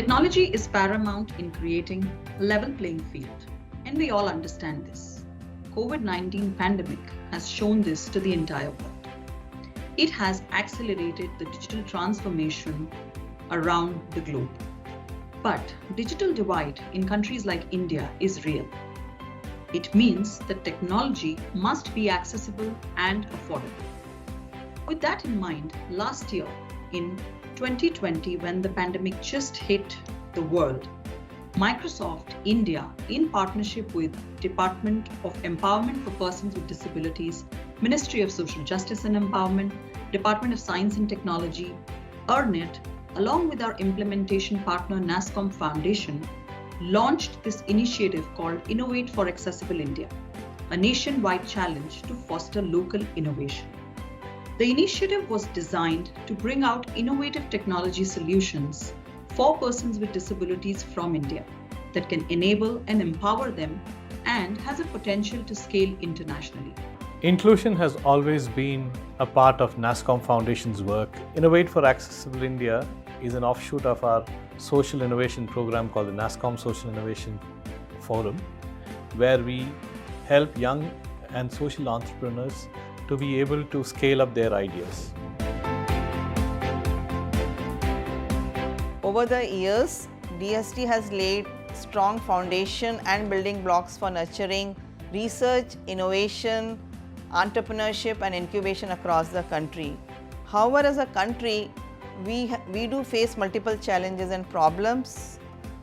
Technology is paramount in creating a level playing field, and we all understand this. COVID-19 pandemic has shown this to the entire world. It has accelerated the digital transformation around the globe. But digital divide in countries like India is real. It means that technology must be accessible and affordable. With that in mind, last year in 2020, when the pandemic just hit the world, Microsoft India, in partnership with Department of Empowerment for Persons with Disabilities, Ministry of Social Justice and Empowerment, Department of Science and Technology, EarnIt, along with our implementation partner Nasscom Foundation, launched this initiative called Innovate for Accessible India, a nationwide challenge to foster local innovation. The initiative was designed to bring out innovative technology solutions for persons with disabilities from India that can enable and empower them and has a potential to scale internationally. Inclusion has always been a part of Nasscom Foundation's work. Innovate for Accessible India is an offshoot of our social innovation program called the Nasscom Social Innovation Forum, where we help young and social entrepreneurs to be able to scale up their ideas. Over the years, DST has laid strong foundation and building blocks for nurturing research, innovation, entrepreneurship and incubation across the country. However, as a country, we do face multiple challenges and problems.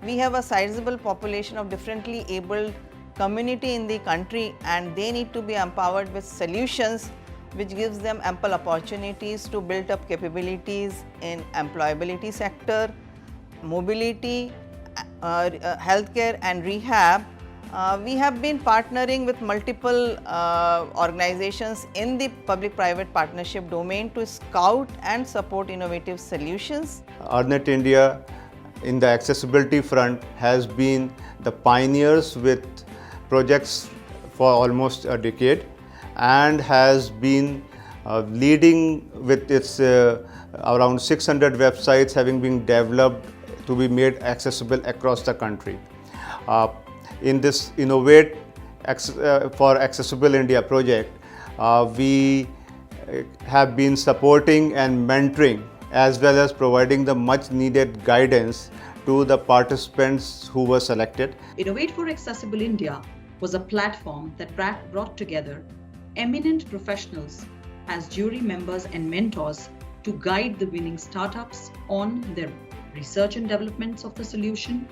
We have a sizable population of differently abled community in the country, and they need to be empowered with solutions which gives them ample opportunities to build up capabilities in employability sector, mobility, healthcare and rehab. We have been partnering with multiple organizations in the public-private partnership domain to scout and support innovative solutions. EarnIt India in the accessibility front has been the pioneers with projects for almost a decade and has been leading with its around 600 websites having been developed to be made accessible across the country. In this Innovate for Accessible India project, we have been supporting and mentoring as well as providing the much needed guidance to the participants who were selected. Innovate for Accessible India was a platform that brought together eminent professionals as jury members and mentors to guide the winning startups on their research and developments of the solution,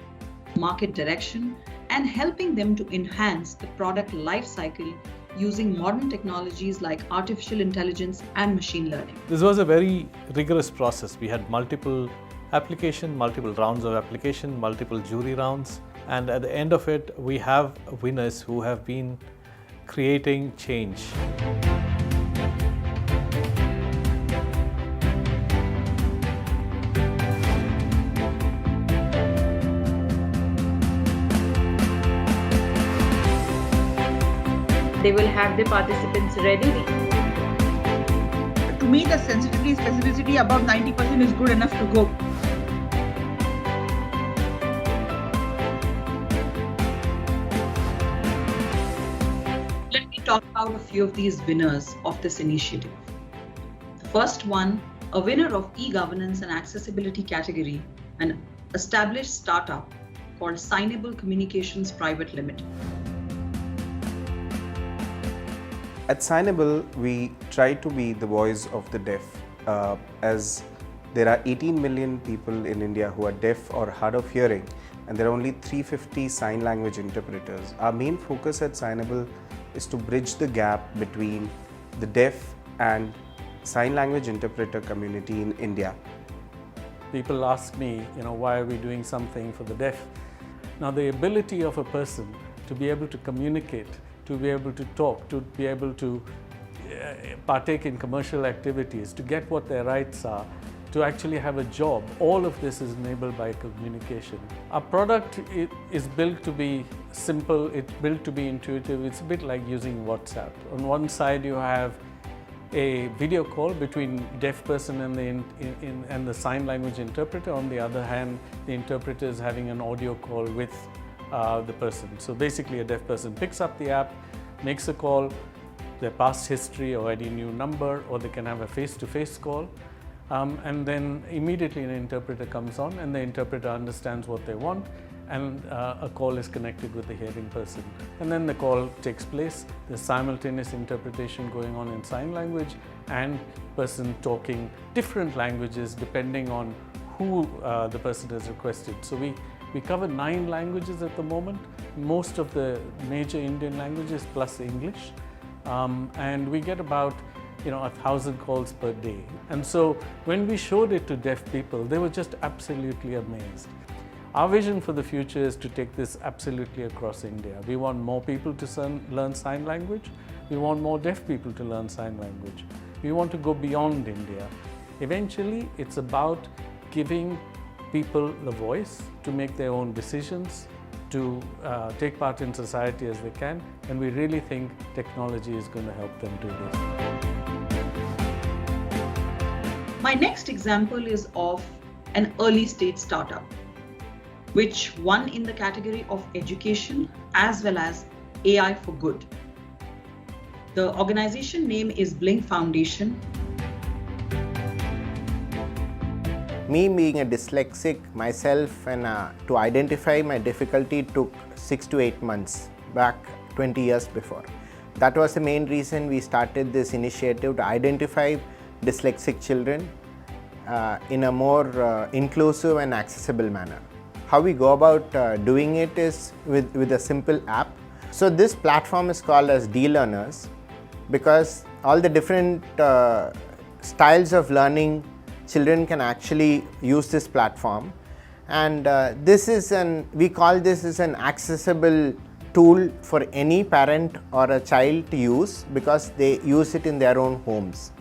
market direction, and helping them to enhance the product life cycle using modern technologies like artificial intelligence and machine learning. This was a very rigorous process. We had multiple applications, multiple rounds of application, multiple jury rounds, and at the end of it, we have winners who have been creating change. They will have the participants ready. To me, the sensitivity, specificity above 90% is good enough to go. Let me talk about a few of these winners of this initiative. The first one, a winner of e-governance and accessibility category, an established startup called Signable Communications Private Limited. At Signable, we try to be the voice of the deaf, as there are 18 million people in India who are deaf or hard of hearing, and there are only 350 sign language interpreters. Our main focus at Signable is to bridge the gap between the deaf and sign language interpreter community in India. People ask me, why are we doing something for the deaf? Now, the ability of a person to be able to communicate, to be able to talk, to be able to partake in commercial activities, to get what their rights are, to actually have a job, all of this is enabled by communication. Our product is built to be simple, it's built to be intuitive, it's a bit like using WhatsApp. On one side you have a video call between deaf person and the sign language interpreter. On the other hand, the interpreter is having an audio call with the person. So basically a deaf person picks up the app, makes a call, their past history or any new number, or they can have a face-to-face call. And then immediately an interpreter comes on and the interpreter understands what they want, and a call is connected with the hearing person. And then the call takes place. There's simultaneous interpretation going on in sign language and person talking different languages depending on who the person has requested. So we cover 9 languages at the moment, most of the major Indian languages plus English. And we get about 1,000 calls per day. And so when we showed it to deaf people, they were just absolutely amazed. Our vision for the future is to take this absolutely across India. We want more people to learn sign language. We want more deaf people to learn sign language. We want to go beyond India. Eventually, it's about giving people the voice to make their own decisions, to take part in society as they can, and we really think technology is going to help them do this. My next example is of an early stage startup, which won in the category of education as well as AI for good. The organization name is Blink Foundation. Me being a dyslexic myself, and to identify my difficulty took 6 to 8 months back 20 years before. That was the main reason we started this initiative to identify dyslexic children in a more inclusive and accessible manner. How we go about doing it is with a simple app. So this platform is called as DeLearners because all the different styles of learning children can actually use this platform, and we call this as an accessible tool for any parent or a child to use because they use it in their own homes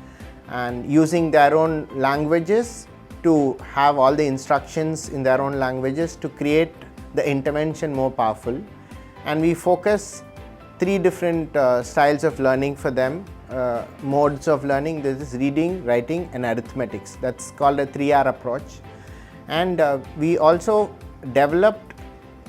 and using their own languages to have all the instructions in their own languages to create the intervention more powerful. And we focus 3 different styles of learning for them, modes of learning. This is reading, writing and arithmetics. That's called a 3R approach. And we also developed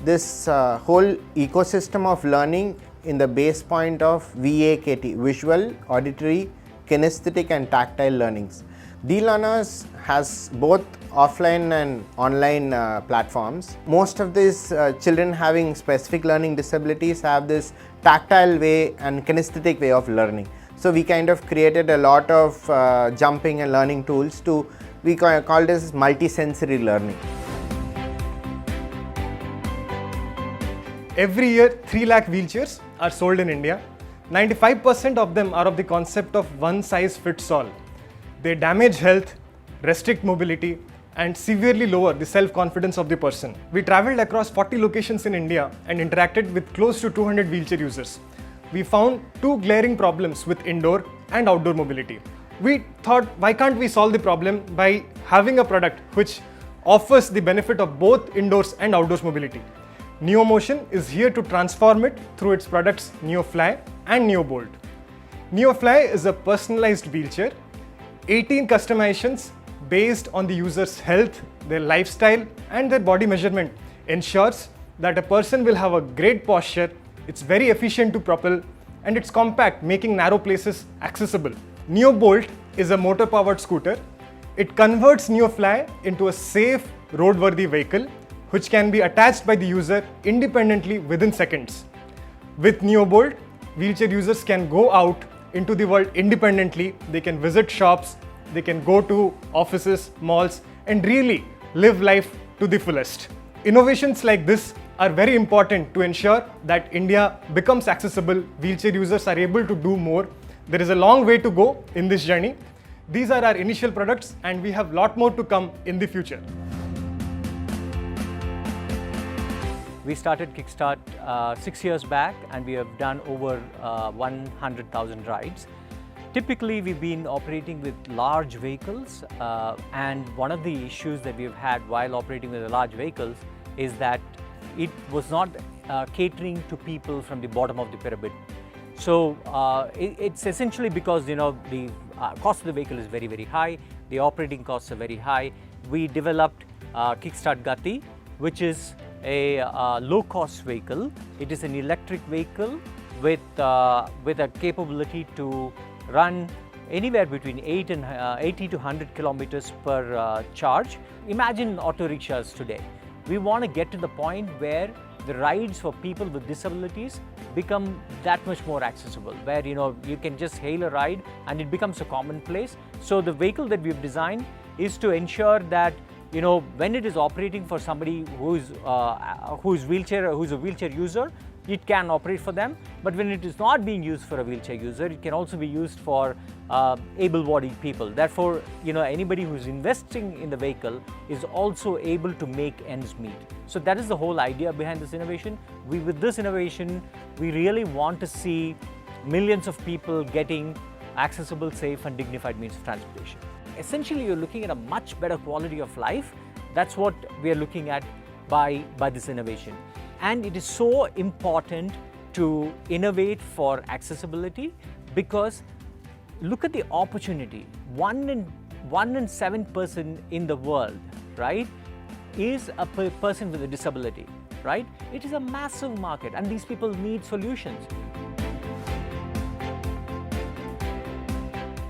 this whole ecosystem of learning in the base point of VAKT, visual, auditory, kinesthetic and tactile learnings. DeLearners has both offline and online platforms. Most of these children having specific learning disabilities have this tactile way and kinesthetic way of learning. So we kind of created a lot of jumping and learning tools we call this multi-sensory learning. Every year 3 lakh wheelchairs are sold in India. 95% of them are of the concept of one size fits all. They damage health, restrict mobility and severely lower the self-confidence of the person. We travelled across 40 locations in India and interacted with close to 200 wheelchair users. We found 2 glaring problems with indoor and outdoor mobility. We thought, why can't we solve the problem by having a product which offers the benefit of both indoors and outdoors mobility. NeoMotion is here to transform it through its products NeoFly and NeoBolt. NeoFly is a personalized wheelchair, 18 customizations based on the user's health, their lifestyle and their body measurement ensures that a person will have a great posture, it's very efficient to propel and it's compact, making narrow places accessible. NeoBolt is a motor-powered scooter. It converts NeoFly into a safe, roadworthy vehicle which can be attached by the user independently within seconds. With NeoBolt, wheelchair users can go out into the world independently. They can visit shops, they can go to offices, malls and really live life to the fullest. Innovations like this are very important to ensure that India becomes accessible, wheelchair users are able to do more. There is a long way to go in this journey. These are our initial products and we have a lot more to come in the future. We started Kickstart 6 years back and we have done over 100,000 rides. Typically, we've been operating with large vehicles and one of the issues that we've had while operating with the large vehicles is that it was not catering to people from the bottom of the pyramid. So it's essentially because the cost of the vehicle is very, very high. The operating costs are very high. We developed Kickstart Gati, which is a low-cost vehicle. It is an electric vehicle with a capability to run anywhere between 80 to 100 kilometers per charge. Imagine auto rickshaws today. We want to get to the point where the rides for people with disabilities become that much more accessible, where you can just hail a ride and it becomes a commonplace. So the vehicle that we've designed is to ensure that when it is operating for somebody who's a wheelchair user, it can operate for them. But when it is not being used for a wheelchair user, it can also be used for able-bodied people. Therefore, anybody who's investing in the vehicle is also able to make ends meet. So that is the whole idea behind this innovation. With this innovation, we really want to see millions of people getting accessible, safe and dignified means of transportation. Essentially, you're looking at a much better quality of life. That's what we are looking at by this innovation. And it is so important to innovate for accessibility because look at the opportunity. One in 7 person in the world, right, is a person with a disability, right? It is a massive market and these people need solutions.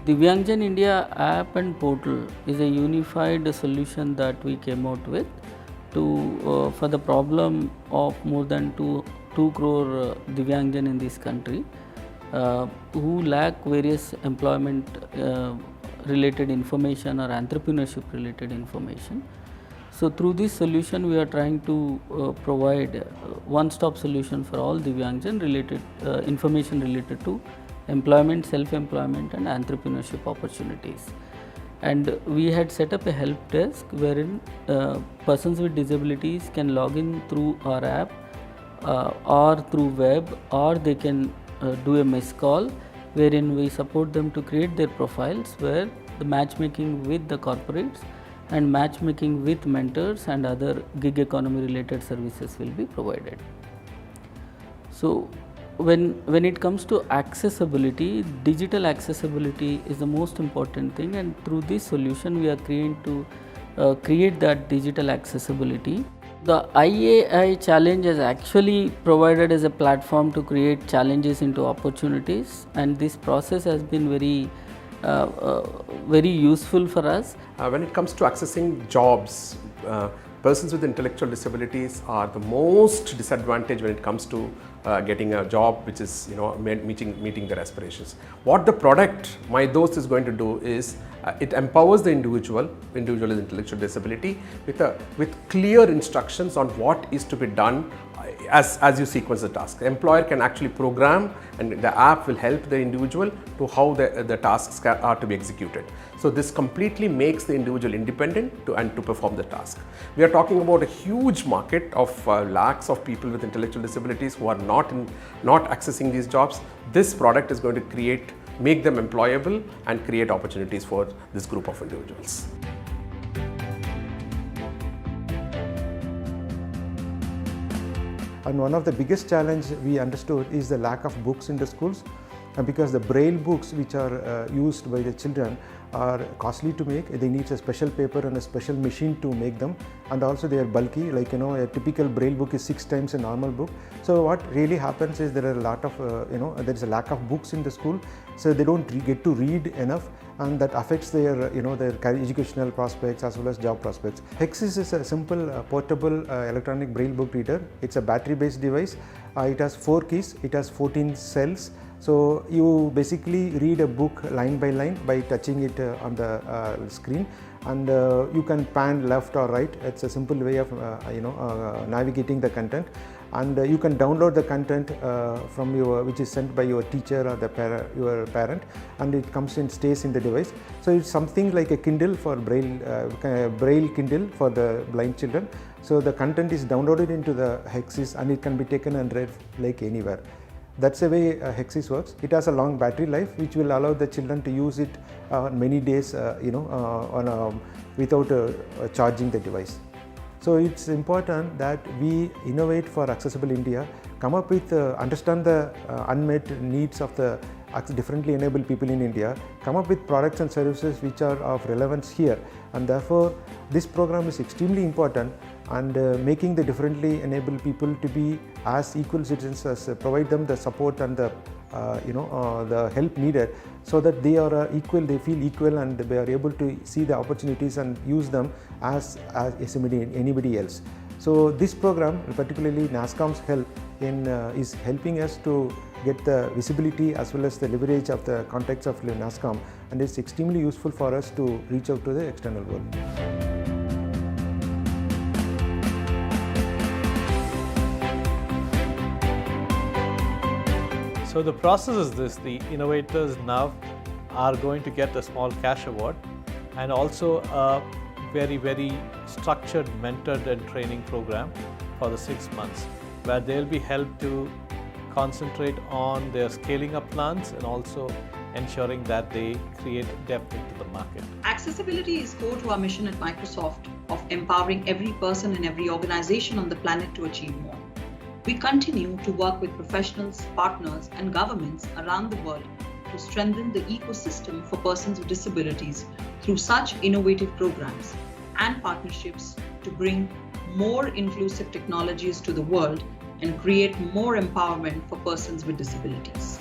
Divyangjan India app and portal is a unified solution that we came out with for the problem of more than 2 crore Divyangjan in this country who lack various employment related information or entrepreneurship related information. So through this solution we are trying to provide one-stop solution for all Divyangjan related information related to employment, self-employment and entrepreneurship opportunities. And we had set up a help desk wherein persons with disabilities can log in through our app or through web, or they can do a missed call wherein we support them to create their profiles, where the matchmaking with the corporates and matchmaking with mentors and other gig economy related services will be provided. So when it comes to accessibility, digital accessibility is the most important thing, and through this solution we are trying to create that digital accessibility. The IAI challenge is actually provided as a platform to create challenges into opportunities, and this process has been very useful for us. When it comes to accessing jobs, persons with intellectual disabilities are the most disadvantaged when it comes to getting a job which is meeting their aspirations. What the product My Dost is going to do is it empowers the individual with intellectual disability with clear instructions on what is to be done as you sequence the task. The employer can actually program, and the app will help the individual to how the tasks are to be executed. So this completely makes the individual independent to perform the task. We are talking about a huge market of lakhs of people with intellectual disabilities who are not accessing these jobs. This product is going to make them employable and create opportunities for this group of individuals. And one of the biggest challenges we understood is the lack of books in the schools, because the braille books which are used by the children are costly to make. They need a special paper and a special machine to make them, and also they are bulky, like a typical braille book is 6 times a normal book. So what really happens is there are a lot of there is a lack of books in the school, so they don't get to read enough, and that affects their their educational prospects as well as job prospects. Hexis is a simple portable electronic braille book reader. It's a battery based device. It has 4 keys, it has 14 cells. So you basically read a book line by line by touching it on the screen, and you can pan left or right. It's a simple way of navigating the content, and you can download the content from which is sent by your teacher or your parent, and it stays in the device. So it's something like a Kindle for braille Kindle for the blind children. So the content is downloaded into the Hexis, and it can be taken and read like anywhere. That's the way Hexis works. It has a long battery life, which will allow the children to use it many days, without charging the device. So it's important that we innovate for accessible India, come up with, understand the unmet needs of the differently enabled people in India, come up with products and services which are of relevance here, and therefore this program is extremely important, and making the differently enabled people to be as equal citizens, as provide them the support and the the help needed, so that they are equal, they feel equal, and they are able to see the opportunities and use them as anybody else. So this program, particularly Nasscom's help is helping us to get the visibility as well as the leverage of the context of Nasscom, and it's extremely useful for us to reach out to the external world. So the process is this: the innovators now are going to get a small cash award and also a very, very structured mentored and training program for the 6 months, where they'll be helped to concentrate on their scaling up plans and also ensuring that they create depth into the market. Accessibility is core to our mission at Microsoft of empowering every person and every organization on the planet to achieve more. We continue to work with professionals, partners, and governments around the world to strengthen the ecosystem for persons with disabilities through such innovative programs and partnerships to bring more inclusive technologies to the world and create more empowerment for persons with disabilities.